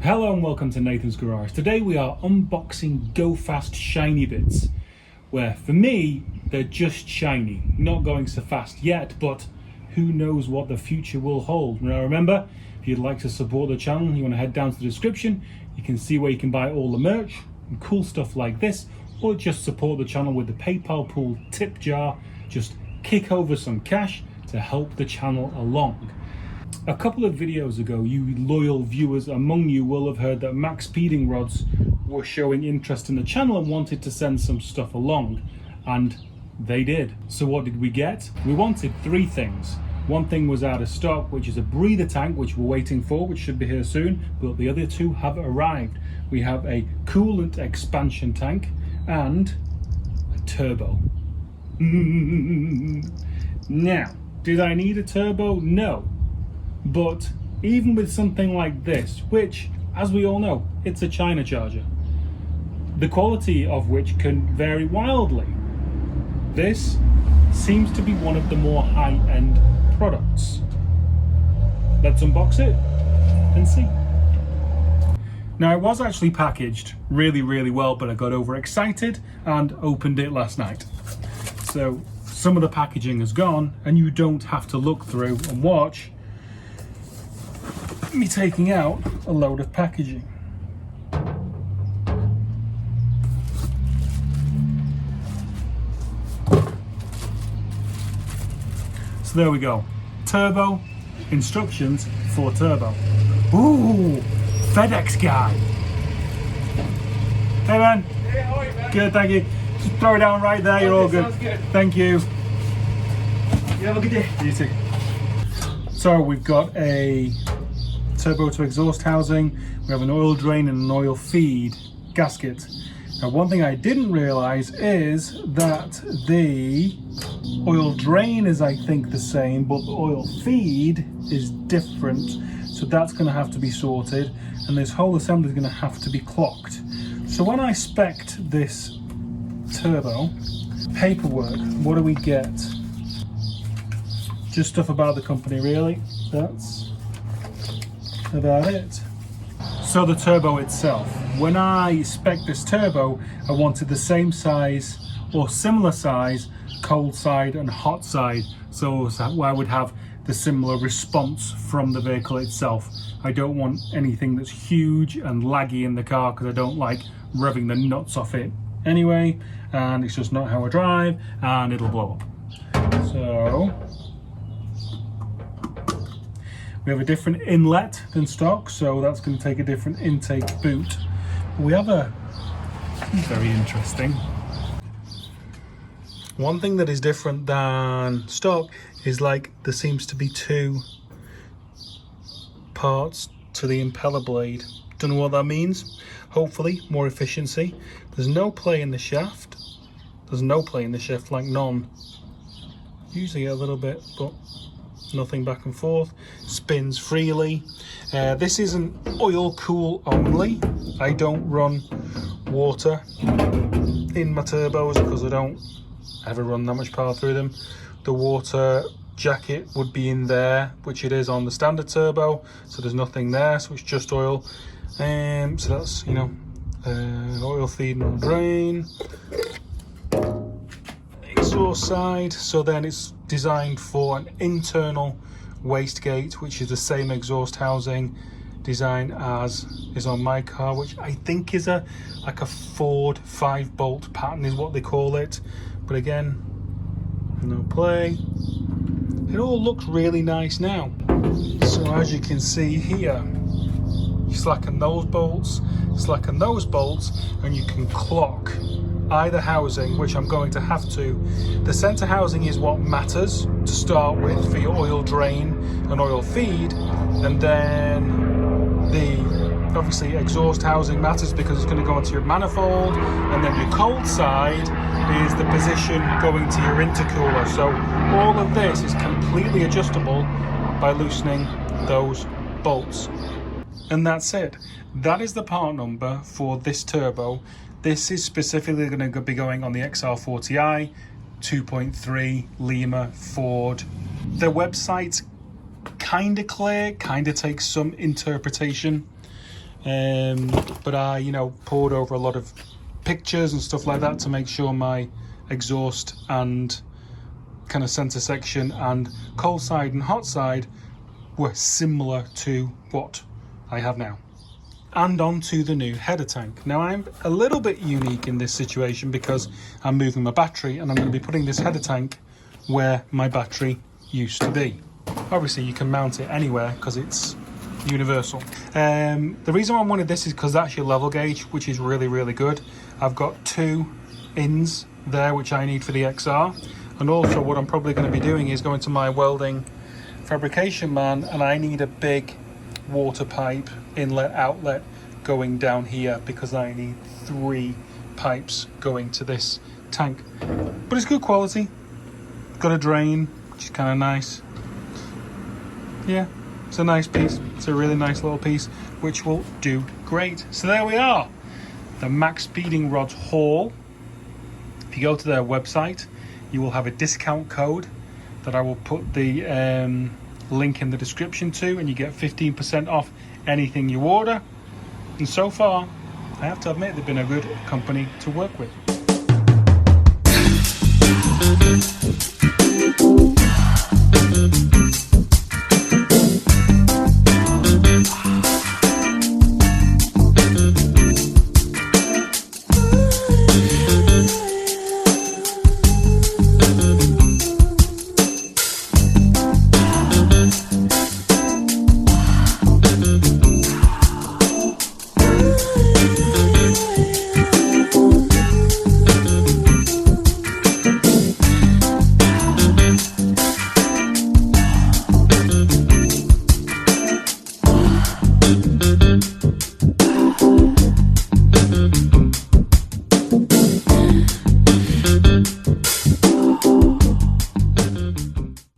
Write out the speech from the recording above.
Hello and welcome to Nathan's Garage. Today we are unboxing Go Fast shiny bits, where for me they're just shiny, not going so fast yet, but who knows what the future will hold. Now remember, if you'd like to support the channel, you want to head down to the description. You can see where you can buy all the merch and cool stuff like this, or just support the channel with the PayPal pool tip jar. Just kick over some cash to help the channel along. A couple of videos ago, you loyal viewers among you will have heard that MaXpeedingRods were showing interest in the channel and wanted to send some stuff along, and they did. So what did we get? We wanted three things. One thing was out of stock, which is a breather tank, which we're waiting for, which should be here soon, but the other two have arrived. We have a coolant expansion tank and a turbo. Now, did I need a turbo? No. But even with something like this, which, as we all know, it's a China charger, the quality of which can vary wildly, this seems to be one of the more high-end products. Let's unbox it and see. Now, it was actually packaged really well, but I got overexcited and opened it last night. So some of the packaging is gone, and you don't have to look through and watch me taking out a load of packaging. So there we go. Turbo, instructions for turbo. Ooh, FedEx guy. Hey man. Hey, how are you, man? Good, thank you. Just throw it down right there, you're all good. Sounds good. Thank you. You have a good day. You too. So we've got a turbo to exhaust housing, we have an oil drain and an oil feed gasket. Now one thing I didn't realize is that the oil drain is, I think, the same, but the oil feed is different, so that's going to have to be sorted, and this whole assembly is going to have to be clocked. So when I spec'd this turbo, paperwork, what do we get? Just stuff about the company, really. That's about it. So the turbo itself, when I spec'd this turbo, I wanted the same size or similar size cold side and hot side, so I would have the similar response from the vehicle itself. I don't want anything that's huge and laggy in the car, because I don't like revving the nuts off it anyway, and it's just not how I drive, and it'll blow up. So we have a different inlet than stock, so that's going to take a different intake boot. We have a very interesting. One thing that is different than stock is, like, there seems to be two parts to the impeller blade. Don't know what that means. Hopefully more efficiency. There's no play in the shaft. There's no play in the shaft, like none. Usually a little bit, but nothing back and forth. Spins freely. This isn't oil cool only. I don't run water in my turbos because I don't ever run that much power through them. The water jacket would be in there, which it is on the standard turbo, so there's nothing there, so it's just oil. So that's, you know, oil feed and oil drain. Exhaust side, so then it's designed for an internal wastegate, which is the same exhaust housing design as is on my car, which I think is like a Ford 5-bolt pattern is what they call it, but again, no play. It all looks really nice now. So as you can see here, you slacken those bolts, and you can clock either housing, which I'm going to have to. The center housing is what matters to start with for your oil drain and oil feed, and then the obviously exhaust housing matters because it's going to go into your manifold, and then your cold side is the position going to your intercooler. So all of this is completely adjustable by loosening those bolts. And that's it. That is the part number for this turbo. This is specifically going to be going on the XR4Ti, 2.3 Lima Ford. Their website's kind of clear, kind of takes some interpretation. but I, you know, poured over a lot of pictures and stuff like that to make sure my exhaust and kind of center section and cold side and hot side were similar to what I have now. And on to the new header tank. Now I'm a little bit unique in this situation because I'm moving my battery and I'm going to be putting this header tank where my battery used to be. Obviously you can mount it anywhere because it's universal. The reason why I wanted this is because that's your level gauge, which is really good. I've got 2 ins there which I need for the XR, and also what I'm probably going to be doing is going to my welding fabrication man, and I need a big water pipe inlet outlet going down here because I need 3 pipes going to this tank. But it's good quality, got a drain which is kind of nice. Yeah, it's a nice piece, it's a really nice little piece which will do great. So there we are, the MaXpeedingRods haul. If you go to their website you will have a discount code that I will put the link in the description to, and you get 15% off anything you order. And so far I have to admit they've been a good company to work with.